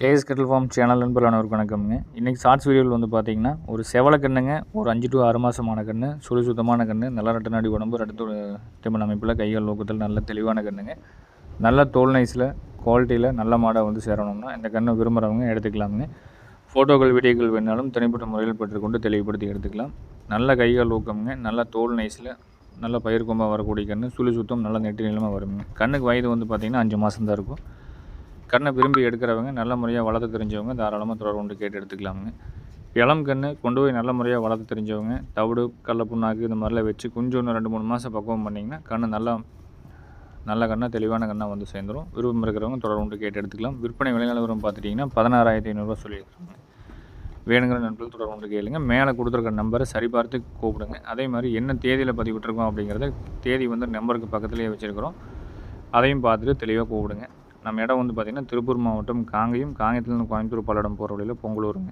KS Kettle form channel நண்பர்களானவருக்கு வணக்கம்ங்க. இன்றைக்கி shorts வீடியோவில் வந்து பார்த்திங்கன்னா ஒரு செவலை கண்ணுங்க, ஒரு 5 to 6 மாதமான கன்று, சுத்தமான கன்று, நல்ல ரெட்டை நாடி உடம்பு, ரெட்டை திம்மன் அமைப்பில், கைகள் நோக்கத்தில் நல்ல தெளிவான கன்றுங்க. நல்ல தோல் நைஸில் குவாலிட்டியில் நல்ல மாடாக வந்து சேரணும்னா இந்த கன்றை விரும்புகிறவங்க எடுத்துக்கலாமுங்க. ஃபோட்டோக்கள் வீடியோக்கள் வேணாலும் தனிப்பட்ட முறையில் பெற்றுக்கொண்டு தெளிவுபடுத்தி எடுத்துக்கலாம். நல்ல கைகள் ஊக்கமுங்க, நல்ல தோல் நைஸில் நல்ல பயிர் கொம்பாக வரக்கூடிய கன்று, சுத்தம் நல்ல நெட்டி நிலமாக வருங்க. கண்ணுக்கு வயது வந்து பார்த்திங்கன்னா 5 மாதம் தான் இருக்கும். கண்ணை விரும்பி எடுக்கிறவங்க, நல்ல முறையாக வளர்த்து தெரிஞ்சவங்க தாராளமாக தொடர்பு கொண்டு கேட்டு எடுத்துக்கலாமுங்க. இளம் கன்று கொண்டு போய் நல்ல முறையாக வளர்த்து தெரிஞ்சவங்க தவிடு, கடல புண்ணாக்கு இந்த மாதிரிலாம் வச்சு கொஞ்சம் இன்னும் 2-3 மாதம் பக்குவம் பண்ணிங்கன்னா கன்று நல்ல கண்ணாக தெளிவான கண்ணாக வந்து சேர்ந்துடும். விருப்பம் இருக்கிறவங்க தொடர்பு கொண்டு கேட்டு எடுத்துக்கலாம். விற்பனை விலை நிலவரம் பார்த்துட்டிங்கன்னா 16,500 சொல்லியிருக்காங்க. வேணுங்கிற நண்பர்கள் தொடர்பு கொண்டு கேளுங்க. மேலே கொடுத்துருக்க நம்பரை சரிபார்த்து கூப்பிடுங்க. அதே மாதிரி என்ன தேதியில் பதிவிட்டிருக்கோம் அப்படிங்கிறத தேதி வந்து நம்பருக்கு பக்கத்துலேயே வச்சுருக்கிறோம். அதையும் பார்த்துட்டு தெளிவாக கூப்பிடுங்க. நம்ம இடம் வந்து பார்த்திங்கன்னா திருப்பூர் மாவட்டம் காங்கேயத்துலேருந்து கோயம்புத்தூர் பல்லடம் போகிற வழியில் பொங்கலூருங்க.